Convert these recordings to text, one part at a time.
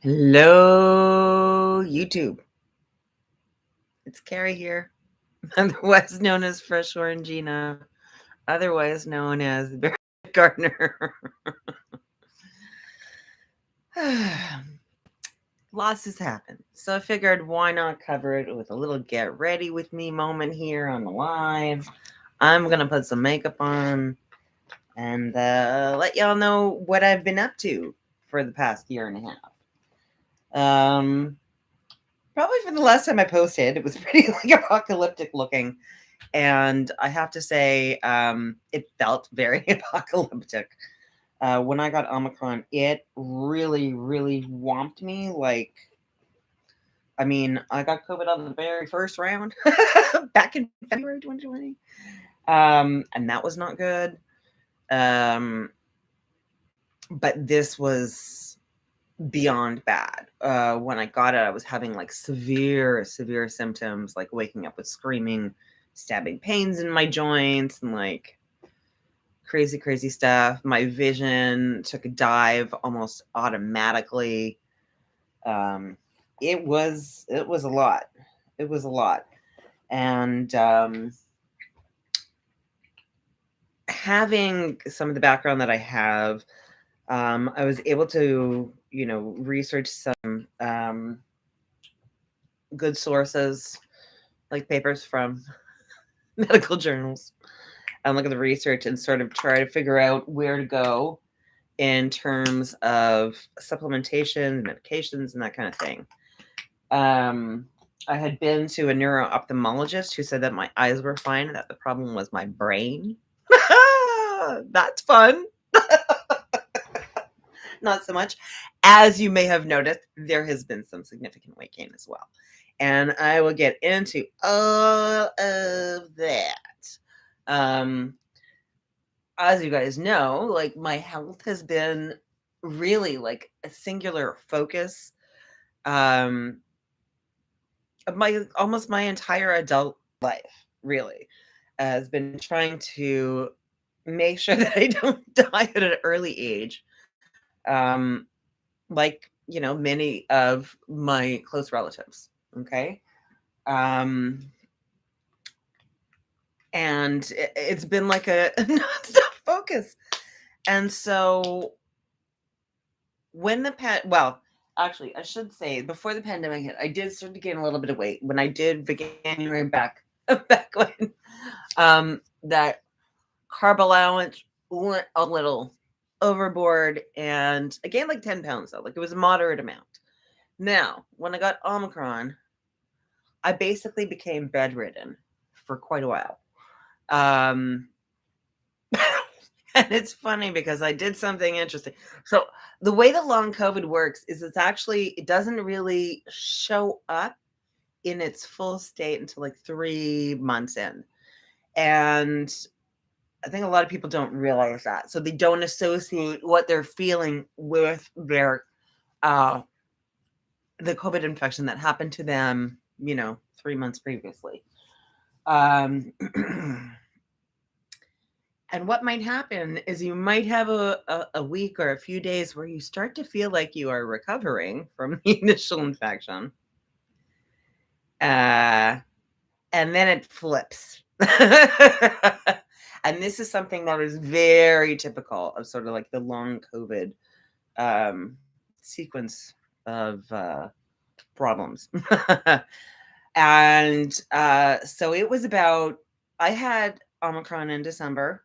Hello, YouTube. It's Carrie here, otherwise known as Fresh Orangina, otherwise known as the Bear Gardener. Lots has happened, so I figured why not cover it with a little get ready with me moment here on the live. I'm gonna put some makeup on and let y'all know what I've been up to for the past year and a half. Probably from the last time I posted, it was pretty like apocalyptic looking. And I have to say, it felt very apocalyptic. When I got Omicron, it really, really whomped me. I got COVID on the very first round back in February 2020. And that was not good. But this was beyond bad. When I got it, I was having like severe symptoms, like waking up with screaming, stabbing pains in my joints, and like crazy stuff. My vision took a dive almost automatically. It was a lot. It was a lot. And having some of the background that I have, I was able to, research some good sources, like papers from medical journals, and look at the research and sort of try to figure out where to go in terms of supplementation, medications, and that kind of thing. I had been to a neuro-ophthalmologist who said that my eyes were fine and that the problem was my brain. That's fun. Not so much. As you may have noticed, there has been some significant weight gain as well. And I will get into all of that. As you guys know, like my health has been really like a singular focus of my entire adult life, really, has been trying to make sure that I don't die at an early age. Like, many of my close relatives. Okay. Um, and it's been like a nonstop focus. And so when actually, I should say before the pandemic hit, I did start to gain a little bit of weight when I did January back when that carb allowance went a little overboard, and I gained like 10 pounds though. Like it was a moderate amount. Now, when I got Omicron, I basically became bedridden for quite a while. And it's funny because I did something interesting. So the way that long COVID works is it doesn't really show up in its full state until like 3 months in. And I think a lot of people don't realize that. So they don't associate what they're feeling with their the COVID infection that happened to them, 3 months previously. And what might happen is you might have a week or a few days where you start to feel like you are recovering from the initial infection. And then it flips. And this is something that is very typical of sort of like the long COVID sequence of problems. And so it was I had Omicron in December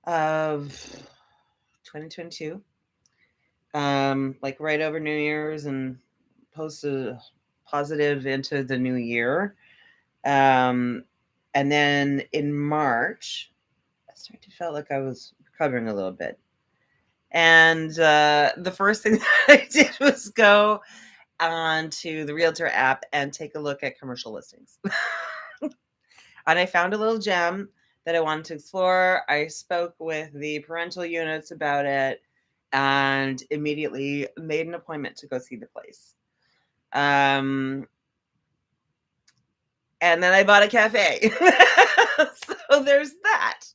of 2022, like right over New Year's, and posted positive into the new year. And then in March, I started to feel like I was recovering a little bit. And the first thing that I did was go onto the Realtor app and take a look at commercial listings. And I found a little gem that I wanted to explore. I spoke with the parental units about it and immediately made an appointment to go see the place. And then I bought a cafe. So there's that.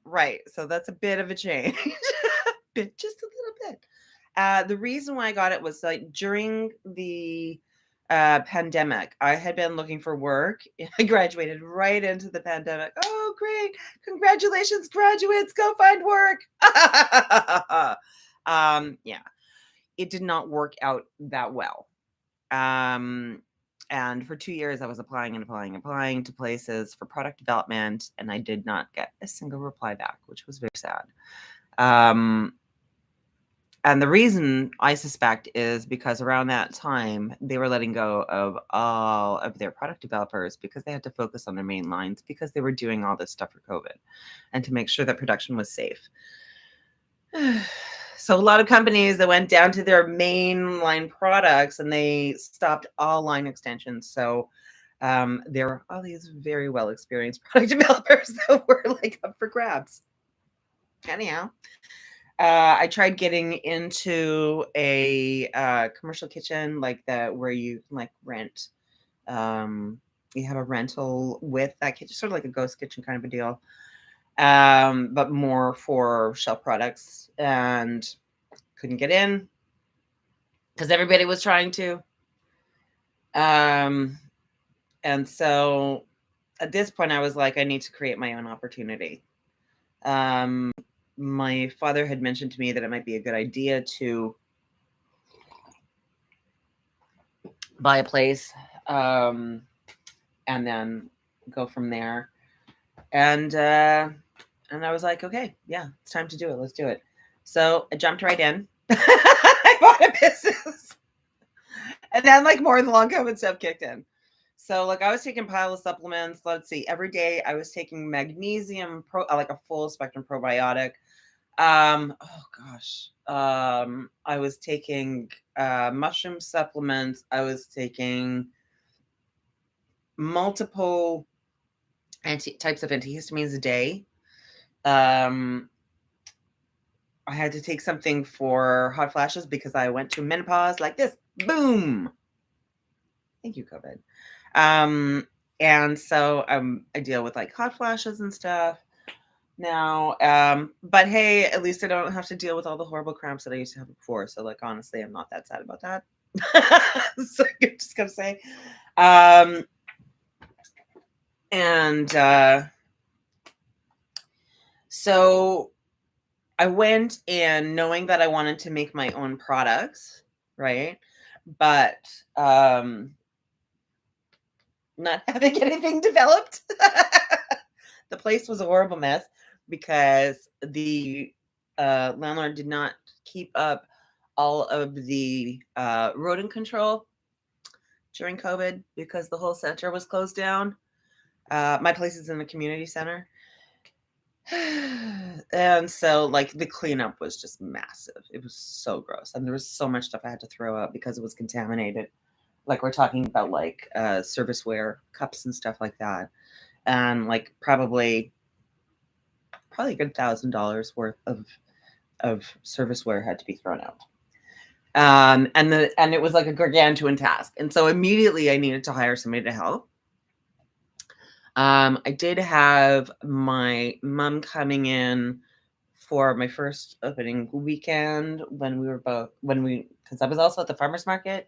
Right. So that's a bit of a change. Just a little bit. The reason why I got it was like during the pandemic. I had been looking for work. I graduated right into the pandemic. Oh, great. Congratulations, graduates. Go find work. Yeah, it did not work out that well. And for 2 years, I was applying and applying, applying to places for product development, and I did not get a single reply back, which was very sad. And the reason I suspect is because around that time, they were letting go of all of their product developers because they had to focus on their main lines because they were doing all this stuff for COVID and to make sure that production was safe. So a lot of companies that went down to their main line products and they stopped all line extensions. So there were all these very well experienced product developers that were like up for grabs. Anyhow, I tried getting into a commercial kitchen like that where you can like rent. You have a rental with that kitchen, sort of like a ghost kitchen kind of a deal, but more for shelf products, and couldn't get in because everybody was trying to. And so at this point, I was like, I need to create my own opportunity. My father had mentioned to me that it might be a good idea to buy a place and then go from there. And I was like, okay, yeah, it's time to do it. Let's do it. So I jumped right in. I bought a business. And then like more of the long COVID stuff kicked in. So like I was taking pile of supplements. Let's see, every day I was taking magnesium, like a full spectrum probiotic. Oh gosh. I was taking mushroom supplements. I was taking multiple types of antihistamines a day. I had to take something for hot flashes because I went through menopause like this. Boom. Thank you, COVID. And so I deal with like hot flashes and stuff now. But hey, at least I don't have to deal with all the horrible cramps that I used to have before. So like honestly, I'm not that sad about that. So I'm just gonna say. So I went in knowing that I wanted to make my own products, right? But not having anything developed. The place was a horrible mess because the landlord did not keep up all of the rodent control during COVID because the whole center was closed down. My place is in the community center. And so like the cleanup was just massive. It was so gross. And there was so much stuff I had to throw out because it was contaminated. Like we're talking about like serviceware, cups and stuff like that. And like probably a good $1,000 worth of serviceware had to be thrown out. And it was like a gargantuan task. And so immediately I needed to hire somebody to help. I did have my mom coming in for my first opening weekend because I was also at the farmer's market,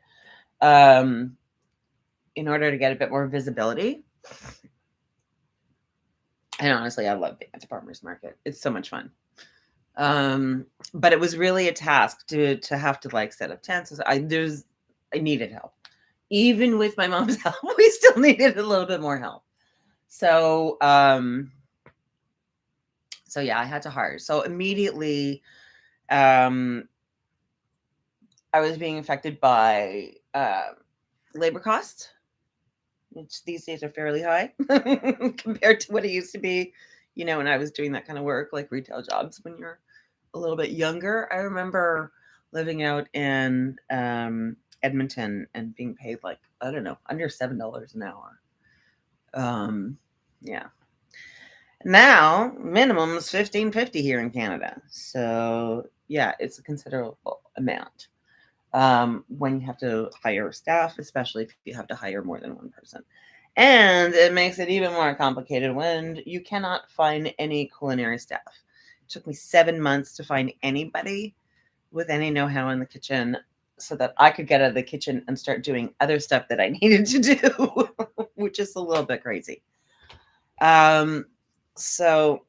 in order to get a bit more visibility. And honestly, I love being at the farmer's market. It's so much fun. But it was really a task to have to like set up tents. I needed help. Even with my mom's help, we still needed a little bit more help. So yeah, I had to hire. So immediately, I was being affected by labor costs, which these days are fairly high compared to what it used to be, when I was doing that kind of work, like retail jobs when you're a little bit younger. I remember living out in Edmonton and being paid like, I don't know, under $7 an hour. Yeah. Now, minimum is $15.50 here in Canada. So, yeah, it's a considerable amount when you have to hire staff, especially if you have to hire more than one person. And it makes it even more complicated when you cannot find any culinary staff. It took me 7 months to find anybody with any know-how in the kitchen so that I could get out of the kitchen and start doing other stuff that I needed to do, which is a little bit crazy. So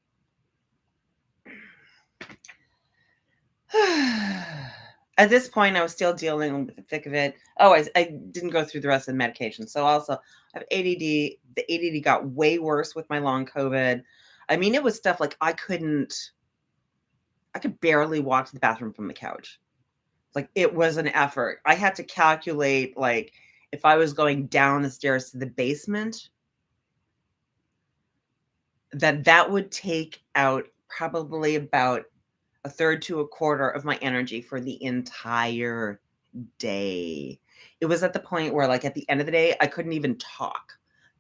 at this point, I was still dealing with the thick of it. Oh, I didn't go through the rest of the medication. So also, I have ADD. The ADD got way worse with my long COVID. I mean, it was stuff like I could barely walk to the bathroom from the couch. Like, it was an effort. I had to calculate, like, if I was going down the stairs to the basement, that would take out probably about a third to a quarter of my energy for the entire day. It was at the point where, like, at the end of the day, I couldn't even talk.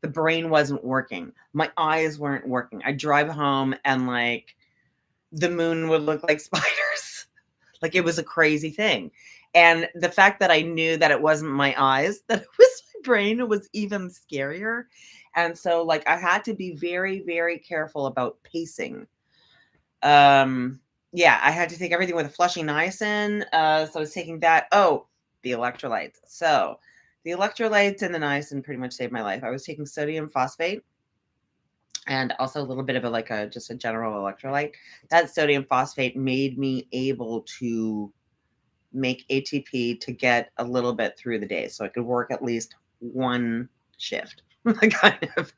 The brain wasn't working. My eyes weren't working. I'd drive home and, like, the moon would look like spiders. Like, it was a crazy thing. And the fact that I knew that it wasn't my eyes, that it was my brain, was even scarier. And so, like, I had to be very, very careful about pacing. Yeah, I had to take everything with a flushing niacin. So I was taking that. Oh, the electrolytes. So the electrolytes and the niacin pretty much saved my life. I was taking sodium phosphate and also a little bit of just a general electrolyte. That sodium phosphate made me able to make ATP to get a little bit through the day, so I could work at least one shift, kind of,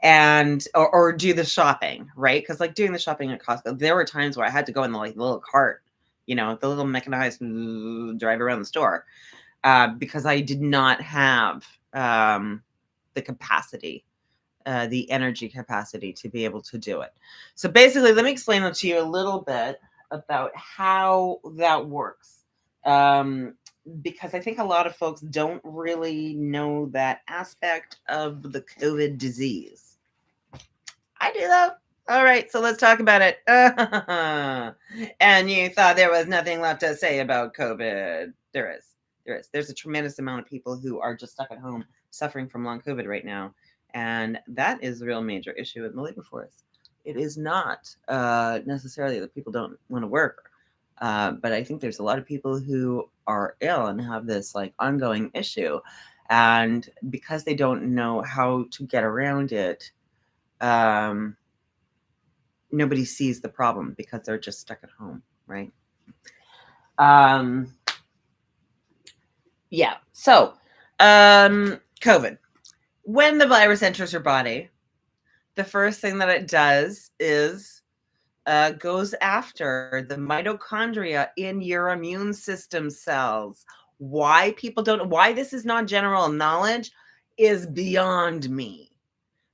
and or do the shopping, right? Because, like, doing the shopping at Costco, there were times where I had to go in the, like, little cart, the little mechanized drive around the store, because I did not have the capacity, the energy capacity to be able to do it. So basically, let me explain it to you a little bit about how that works. Because I think a lot of folks don't really know that aspect of the COVID disease. I do, though. All right, so let's talk about it. And you thought there was nothing left to say about COVID. There is. There's a tremendous amount of people who are just stuck at home suffering from long COVID right now. And that is the real major issue in the labor force. It is not necessarily that people don't want to work. But I think there's a lot of people who are ill and have this, like, ongoing issue. And because they don't know how to get around it, nobody sees the problem because they're just stuck at home, right? Yeah. So, COVID. When the virus enters your body, the first thing that it does is goes after the mitochondria in your immune system cells. Why this is not general knowledge is beyond me.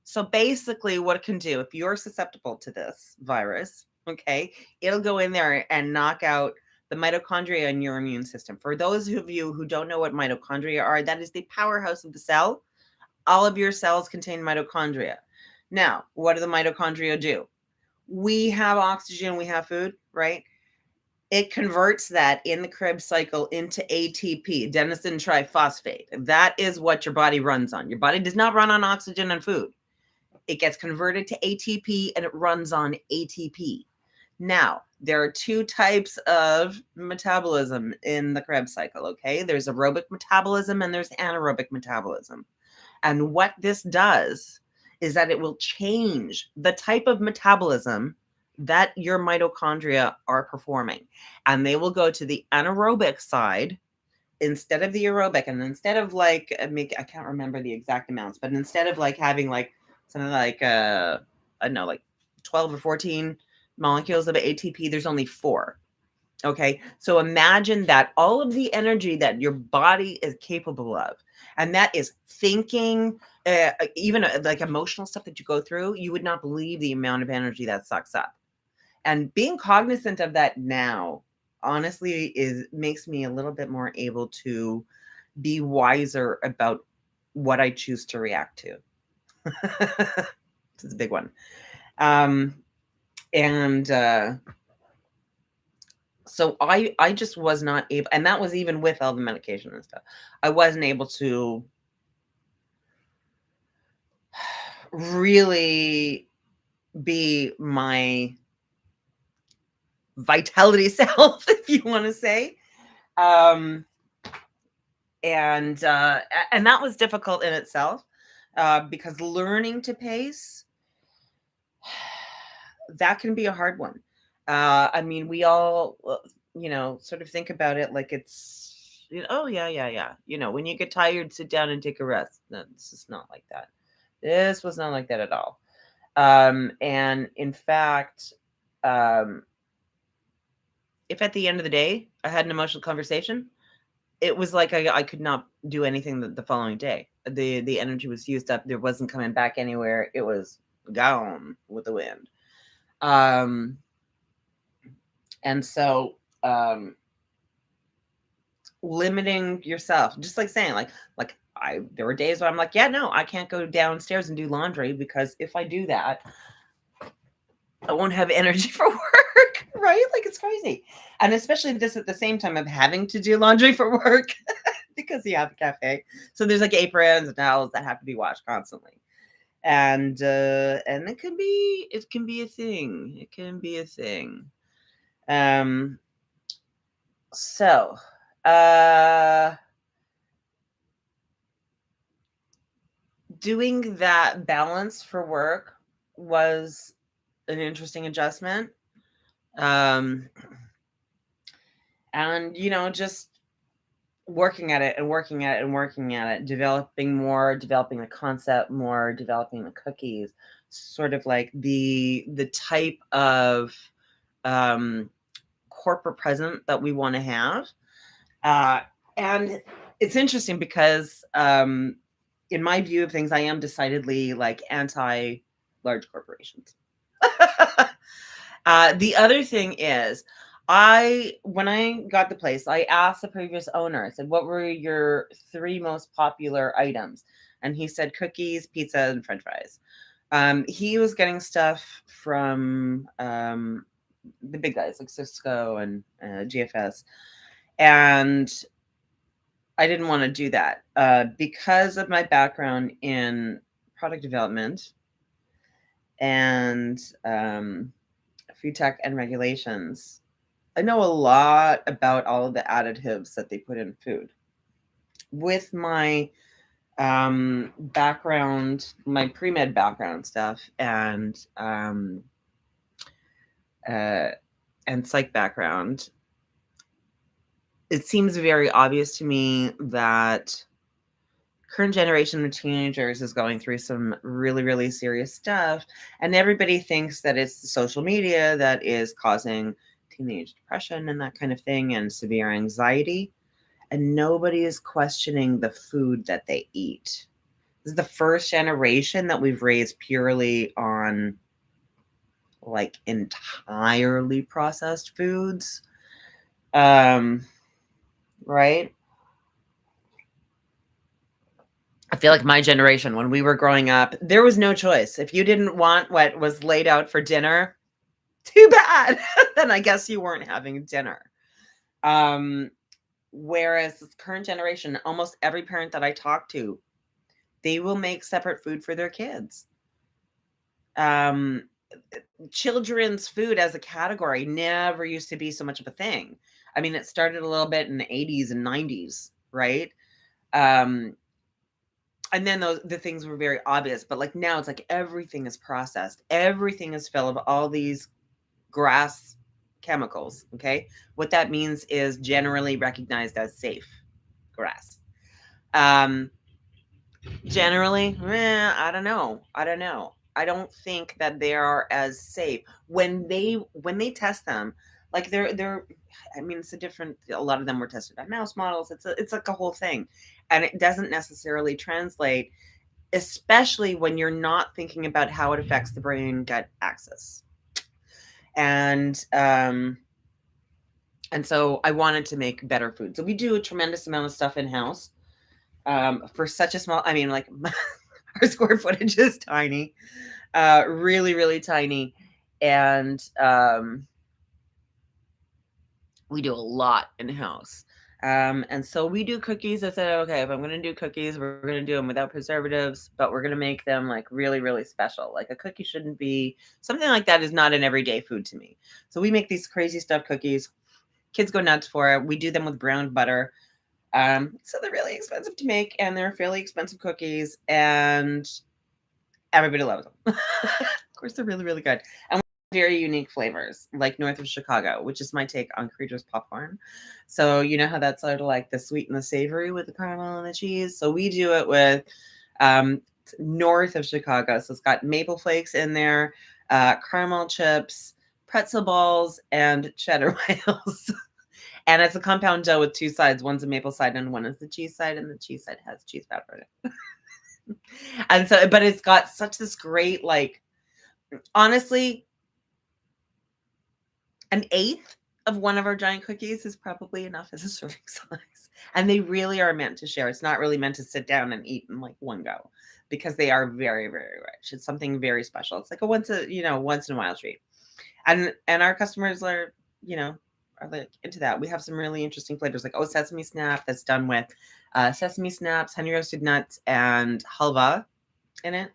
So basically, what it can do, if you're susceptible to this virus, okay, it'll go in there and knock out the mitochondria in your immune system. For those of you who don't know what mitochondria are, that is the powerhouse of the cell. All of your cells contain mitochondria. Now, what do the mitochondria do? We have oxygen, we have food, right? It converts that in the Krebs cycle into ATP, adenosine triphosphate. That is what your body runs on. Your body does not run on oxygen and food. It gets converted to ATP and it runs on ATP. Now, there are two types of metabolism in the Krebs cycle, okay? There's aerobic metabolism and there's anaerobic metabolism. And what this does is that it will change the type of metabolism that your mitochondria are performing. And they will go to the anaerobic side instead of the aerobic. And instead of, like, I can't remember the exact amounts, but instead of, like, having, like, something like, I don't know, like 12 or 14 molecules of ATP, there's only 4. Okay. So imagine that all of the energy that your body is capable of, and that is thinking, even like emotional stuff that you go through, you would not believe the amount of energy that sucks up. And being cognizant of that now, honestly, makes me a little bit more able to be wiser about what I choose to react to. It's a big one. So I just was not able, and that was even with all the medication and stuff. I wasn't able to really be my vitality self, if you want to say. Um, and that was difficult in itself, because learning to pace, that can be a hard one. I mean, we all, sort of think about it like it's, oh yeah, yeah, yeah. When you get tired, sit down and take a rest. No, this is not like that. This was not like that at all. And in fact, um, if at the end of the day I had an emotional conversation, it was like I could not do anything the following day. The energy was used up. There wasn't coming back anywhere. It was gone with the wind. Um, and so limiting yourself, just like saying, like there were days where I'm like, yeah, no, I can't go downstairs and do laundry because if I do that, I won't have energy for work, right? Like it's crazy. And especially this at the same time of having to do laundry for work because you have a cafe. So there's like aprons and towels that have to be washed constantly. And it can be a thing. It can be a thing. Um so doing that balance for work was an interesting adjustment. Um and just working at it and working at it and working at it, developing the concept more, developing the cookies, sort of like the type of um, corporate present that we want to have. And it's interesting because in my view of things, I am decidedly like anti large corporations. The other thing is, when I got the place, I asked the previous owner, I said, what were your 3 most popular items? And he said cookies, pizza, and French fries. He was getting stuff from the big guys like Cisco and GFS. And I didn't want to do that because of my background in product development and food tech and regulations. I know a lot about all of the additives that they put in food. With my background, my pre-med background stuff, and psych background, it seems very obvious to me that current generation of teenagers is going through some really, really serious stuff, and everybody thinks that it's the social media that is causing teenage depression and that kind of thing and severe anxiety, and nobody is questioning the food that they eat. This is the first generation that we've raised purely on like entirely processed foods. Right? I feel like my generation, when we were growing up, there was no choice. If you didn't want what was laid out for dinner, too bad. Then I guess you weren't having dinner. Whereas this current generation, almost every parent that I talk to, they will make separate food for their kids. Children's food as a category never used to be so much of a thing. I mean, it started a little bit in the 80s and 90s, right? And then the things were very obvious, but like now it's like everything is processed. Everything is full of all these grass chemicals. Okay. What that means is generally recognized as safe grass. Generally, I don't know. I don't think that they are as safe when they test them. Like they're I mean, it's a lot of them were tested on mouse models. It's like a whole thing. And it doesn't necessarily translate, especially when you're not thinking about how it affects the brain gut axis. And so I wanted to make better food. So we do a tremendous amount of stuff in house. For such a small, I mean, like our square footage is tiny, really, really tiny. And we do a lot in house. And so we do cookies. I said, okay, if I'm going to do cookies, we're going to do them without preservatives, but we're going to make them like really, really special. Like a cookie shouldn't be something like that is not an everyday food to me. So we make these crazy stuffed cookies. Kids go nuts for it. We do them with browned butter. So they're really expensive to make, and they're fairly expensive cookies, and everybody loves them. Of course, they're really, really good. And very unique flavors, like North of Chicago, which is my take on Creature's popcorn. So you know how that's sort of like the sweet and the savory with the caramel and the cheese. So we do it with North of Chicago. So it's got maple flakes in there, caramel chips, pretzel balls, and cheddar whales. And it's a compound dough with two sides. One's a maple side and one is the cheese side, and the cheese side has cheese powder in it. And so, but it's got such this great, like, honestly, an eighth of one of our giant cookies is probably enough as a serving size. And they really are meant to share. It's not really meant to sit down and eat in like one go, because they are very, very rich. It's something very special. It's like a once in a while treat. And our customers are, are like into that. We have some really interesting flavors, like sesame snap that's done with sesame snaps, honey roasted nuts, and halva in it.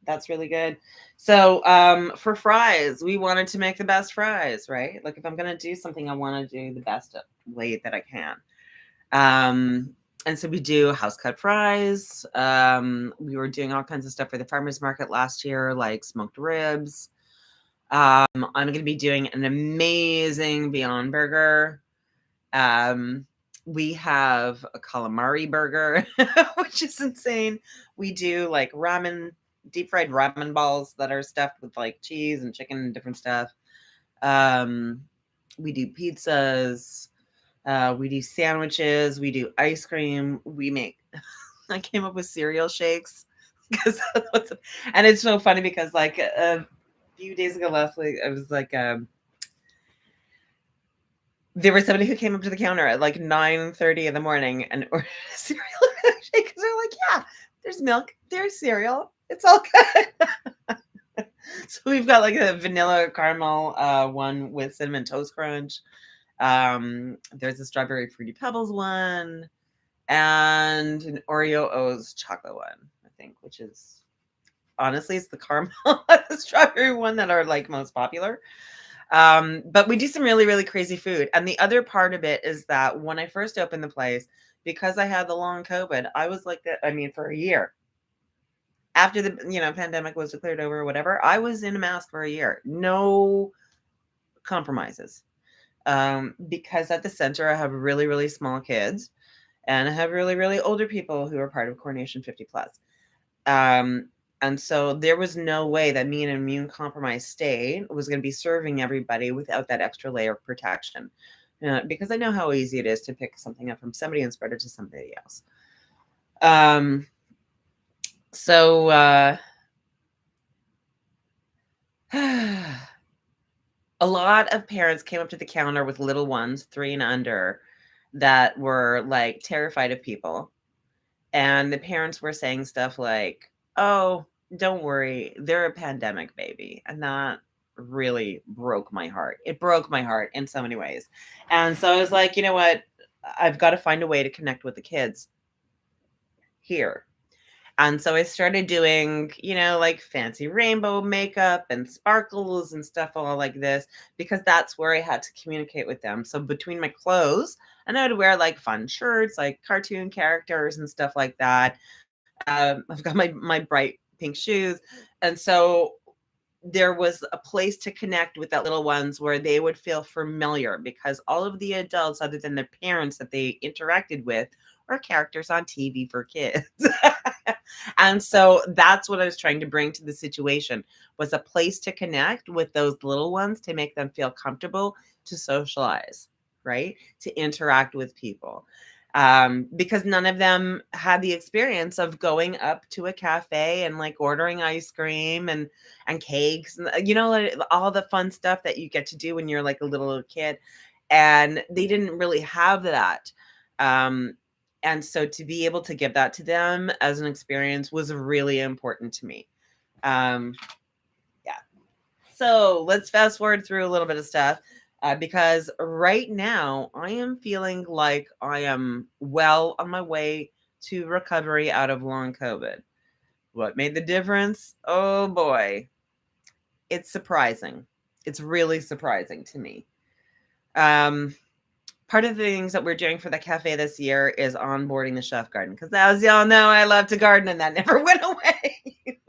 That's really good. So for fries, we wanted to make the best fries, right? Like if I'm going to do something, I want to do the best way that I can. And so we do house cut fries. We were doing all kinds of stuff for the farmers market last year, like smoked ribs. I'm going to be doing an amazing Beyond Burger. We have a calamari burger, which is insane. We do like ramen, deep fried ramen balls that are stuffed with like cheese and chicken and different stuff. We do pizzas. We do sandwiches. We do ice cream. I came up with cereal shakes because, and it's so funny because like a few days ago last week, I was like, there was somebody who came up to the counter at like 9:30 in the morning and ordered a cereal milkshake because they're like, yeah, there's milk, there's cereal, it's all good. So we've got like a vanilla caramel one with cinnamon toast crunch. There's a strawberry fruity pebbles one, and an Oreo O's chocolate one, I think, which is honestly it's the caramel and the strawberry one that are like most popular. But we do some really, really crazy food. And the other part of it is that when I first opened the place, because I had the long COVID, I was like that. I mean, for a year after the, pandemic was declared over or whatever, I was in a mask for a year. No compromises. Because at the center, I have really, really small kids and I have really, really older people who are part of Coronation 50 plus. And so there was no way that me in an immune compromised state was going to be serving everybody without that extra layer of protection. Because I know how easy it is to pick something up from somebody and spread it to somebody else. So a lot of parents came up to the counter with little ones, 3 and under, that were like terrified of people. And the parents were saying stuff like, oh, don't worry, they're a pandemic baby. And that really broke my heart. It broke my heart in so many ways. And so I was like, you know what? I've got to find a way to connect with the kids here. And so I started doing, like fancy rainbow makeup and sparkles and stuff all like this, because that's where I had to communicate with them. So between my clothes, and I would wear like fun shirts, like cartoon characters and stuff like that. I've got my bright pink shoes. And so there was a place to connect with that little ones where they would feel familiar, because all of the adults, other than the parents that they interacted with, were characters on TV for kids. And so that's what I was trying to bring to the situation, was a place to connect with those little ones, to make them feel comfortable to socialize, right? To interact with people. Because none of them had the experience of going up to a cafe and like ordering ice cream and cakes and like, all the fun stuff that you get to do when you're like a little kid, and they didn't really have that. And so to be able to give that to them as an experience was really important to me. Yeah. So let's fast forward through a little bit of stuff. Because right now I am feeling like I am well on my way to recovery out of long COVID. What made the difference? Oh boy. It's surprising. It's really surprising to me. part of the things that we're doing for the cafe this year is onboarding the chef garden, because as y'all know, I love to garden and that never went away.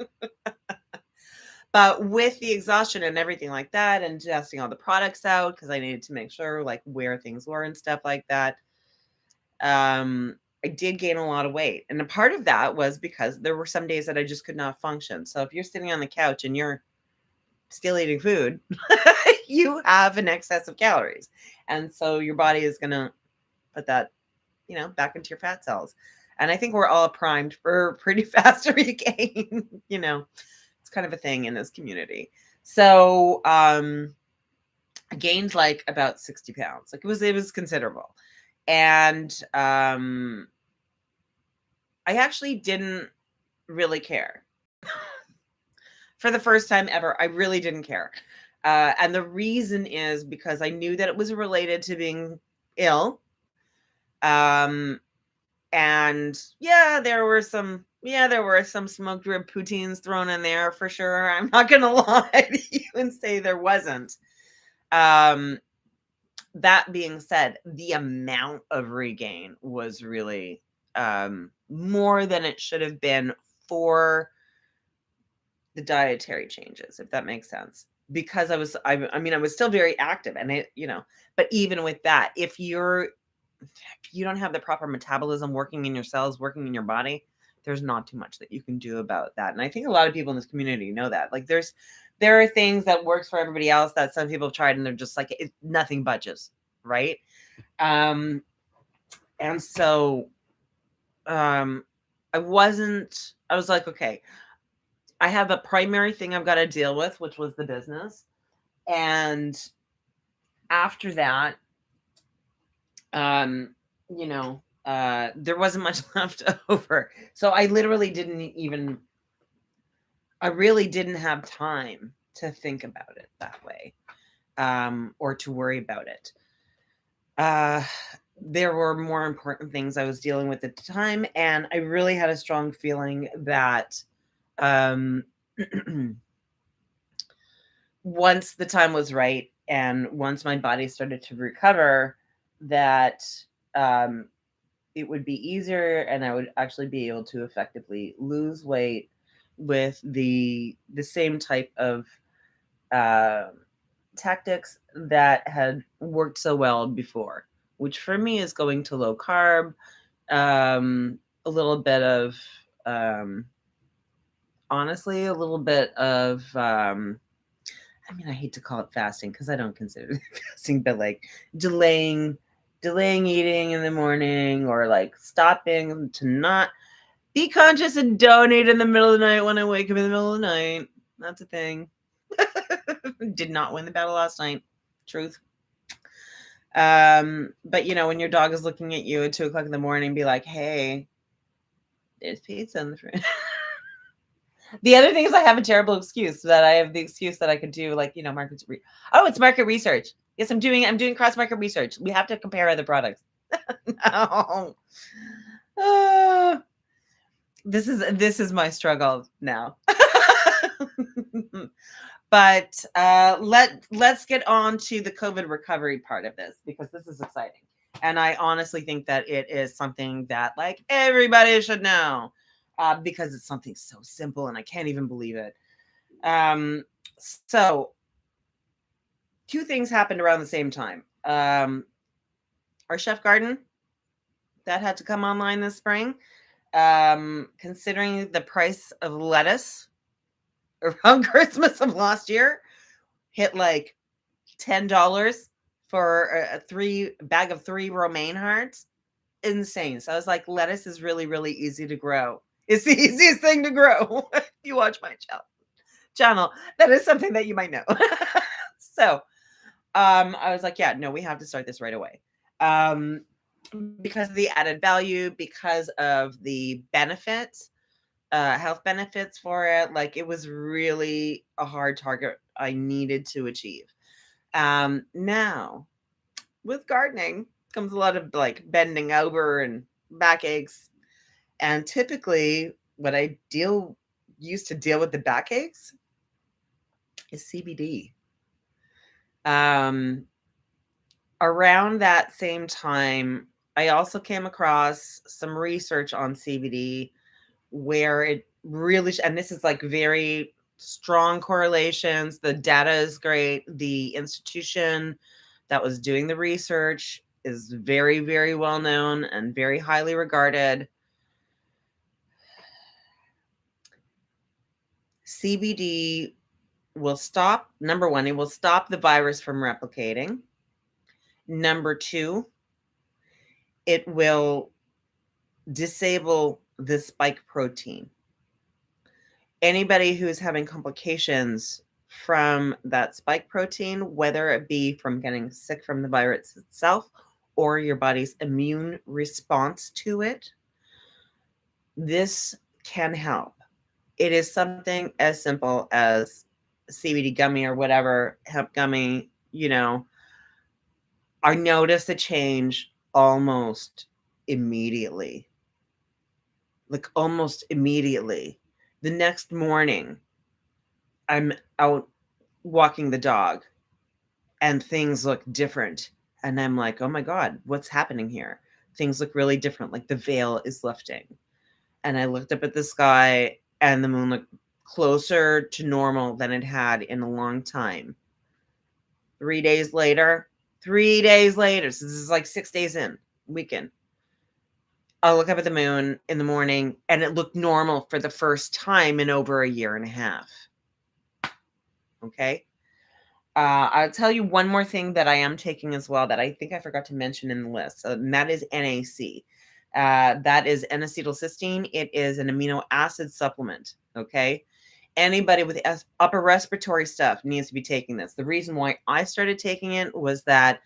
But with the exhaustion and everything like that, and testing all the products out, because I needed to make sure like where things were and stuff like that, I did gain a lot of weight. And a part of that was because there were some days that I just could not function. So if you're sitting on the couch and you're still eating food, you have an excess of calories. And so your body is going to put that, back into your fat cells. And I think we're all primed for pretty fast regain. It's kind of a thing in this community. So I gained like about 60 pounds. Like it was considerable. And I actually didn't really care. For the first time ever, I really didn't care. And the reason is because I knew that it was related to being ill. And there were some smoked rib poutines thrown in there for sure. I'm not going to lie to you and say there wasn't. That being said, the amount of regain was really more than it should have been for the dietary changes, if that makes sense. Because I was still very active, and but even with that, if you don't have the proper metabolism working in your cells, working in your body, there's not too much that you can do about that. And I think a lot of people in this community know that. Like there are things that works for everybody else that some people have tried and they're just like, nothing budges. Right. And so, I was like, okay, I have a primary thing I've got to deal with, which was the business. And after that, there wasn't much left over. So I literally I really didn't have time to think about it that way, or to worry about it. There were more important things I was dealing with at the time. And I really had a strong feeling that, once the time was right and once my body started to recover, that it would be easier and I would actually be able to effectively lose weight with the same type of tactics that had worked so well before, which for me is going to low carb, a little bit of honestly, a little bit of I hate to call it fasting because I don't consider it fasting, but like delaying eating in the morning, or like stopping to not be conscious and don't eat in the middle of the night when I wake up in the middle of the night. That's a thing. Did not win the battle last night. Truth. But when your dog is looking at you at 2:00 in the morning, be like, hey, there's pizza in the fridge. The other thing is I have a terrible excuse that I have the excuse that I could do like, it's market research. Yes, I'm doing cross market research. We have to compare other products. No. This is my struggle now. But let's get on to the COVID recovery part of this, because this is exciting. And I honestly think that it is something that like everybody should know, because it's something so simple and I can't even believe it. So two things happened around the same time. Our chef garden that had to come online this spring, considering the price of lettuce around Christmas of last year, hit like $10 for a bag of 3 romaine hearts. Insane. So I was like, lettuce is really, really easy to grow. It's the easiest thing to grow. If you watch my channel, that is something that you might know. So I was like, yeah, no, we have to start this right away. Because of the added value, because of the benefits, health benefits for it. Like it was really a hard target I needed to achieve. Now with gardening comes a lot of like bending over and backaches. And typically what I used to deal with the backaches is CBD. Around that same time, I also came across some research on CBD where it really, and this is like very strong correlations. The data is great. The institution that was doing the research is very, very well known and very highly regarded. CBD will stop, number one, it will stop the virus from replicating. Number two, it will disable the spike protein. Anybody who's having complications from that spike protein, whether it be from getting sick from the virus itself or your body's immune response to it, this can help. It is something as simple as CBD gummy or whatever, hemp gummy, I noticed a change almost immediately. Like almost immediately. The next morning, I'm out walking the dog and things look different. And I'm like, oh my God, what's happening here? Things look really different. Like the veil is lifting. And I looked up at the sky and the moon looked closer to normal than it had in a long time. 3 days later, so this is like 6 days in, weekend. I'll look up at the moon in the morning and it looked normal for the first time in over a year and a half. Okay. I'll tell you one more thing that I am taking as well that I think I forgot to mention in the list, and that is NAC. That is N-acetylcysteine. It is an amino acid supplement, okay? Anybody with upper respiratory stuff needs to be taking this. The reason why I started taking it was that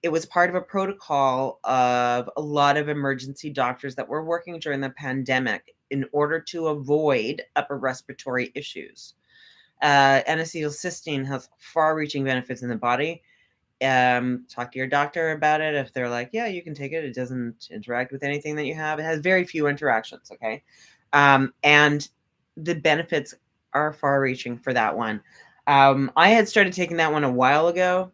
it was part of a protocol of a lot of emergency doctors that were working during the pandemic in order to avoid upper respiratory issues. N-acetylcysteine has far-reaching benefits in the body. Talk to your doctor about it. If they're like, yeah, you can take it, it doesn't interact with anything that you have. It has very few interactions, okay? And the benefits are far-reaching for that one. I had started taking that one a while ago,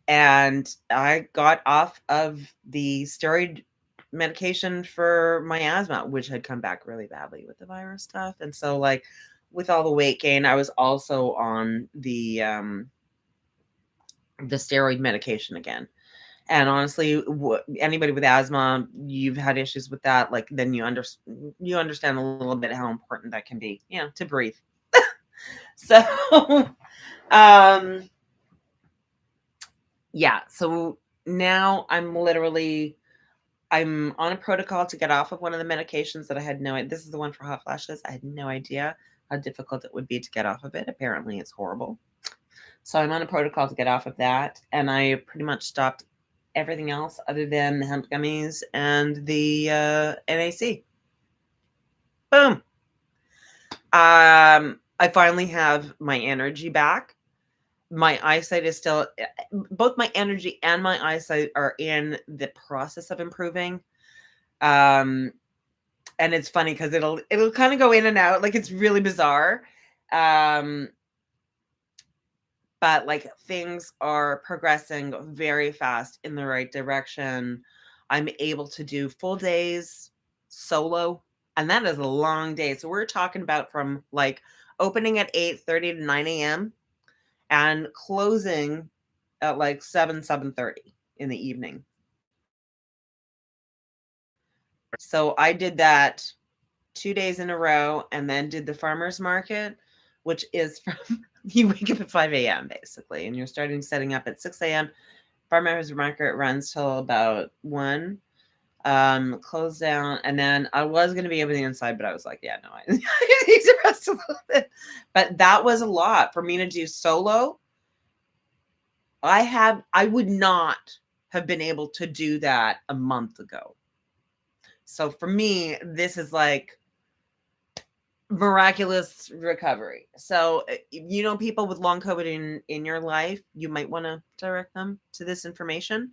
and I got off of the steroid medication for my asthma, which had come back really badly with the virus stuff. And so, like, with all the weight gain, I was also on the steroid medication again. And honestly, anybody with asthma, you've had issues with that, like then you understand a little bit how important that can be, to breathe. So, yeah. So now I'm on a protocol to get off of one of the medications that I had this is the one for hot flashes. I had no idea how difficult it would be to get off of it. Apparently it's horrible. So I'm on a protocol to get off of that. And I pretty much stopped everything else other than the hemp gummies and the NAC. Boom. I finally have my energy back. My eyesight is still, both my energy and my eyesight are in the process of improving. And it's funny because it'll kind of go in and out. Like, it's really bizarre. But like things are progressing very fast in the right direction. I'm able to do full days solo, and that is a long day. So we're talking about from like opening at 8:30 to 9 a.m. and closing at like 7:30 in the evening. So I did that 2 days in a row, and then did the farmer's market, which is from you wake up at 5 a.m. basically, and you're setting up at 6 a.m. Farmer's market runs till about 1, close down, and then I was going to be able to inside, but I was like, yeah, no, I need to rest a little bit. But that was a lot for me to do solo. I would not have been able to do that a month ago. So for me, this is like miraculous recovery. So, people with long COVID in your life, you might want to direct them to this information.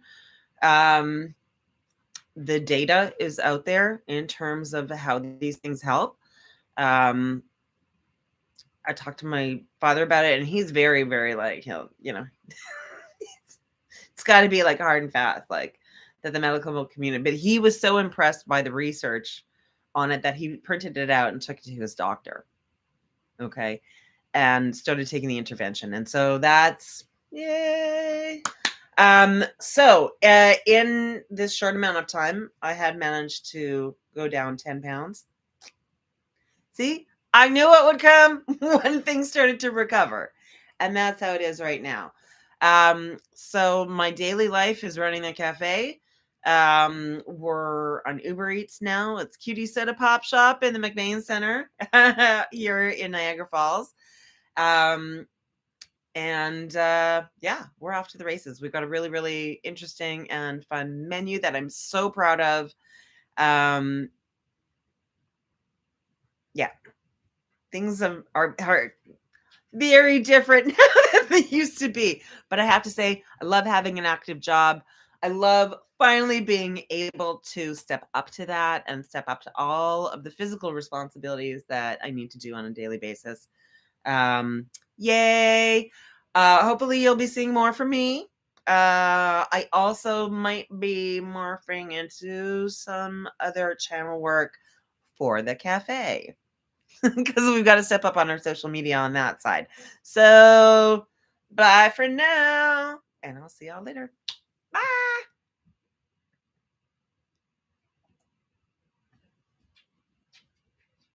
The data is out there in terms of how these things help. I talked to my father about it, and he's very, very like, it's It's got to be like hard and fast, like that the medical community. But he was so impressed by the research on it that he printed it out and took it to his doctor. Okay. And started taking the intervention. And so that's yay. So in this short amount of time, I had managed to go down 10 pounds. See, I knew it would come when things started to recover. And that's how it is right now. So my daily life is running a cafe. We're on Uber Eats now. It's Cutie Soda Pop Shop in the McBain Center here in Niagara Falls. Yeah, we're off to the races. We've got a really, really interesting and fun menu that I'm so proud of. Yeah, things are very different now than they used to be. But I have to say, I love having an active job. I love finally being able to step up to that and step up to all of the physical responsibilities that I need to do on a daily basis. Yay. Hopefully you'll be seeing more from me. I also might be morphing into some other channel work for the cafe because we've got to step up on our social media on that side. So bye for now, and I'll see y'all later. Bye.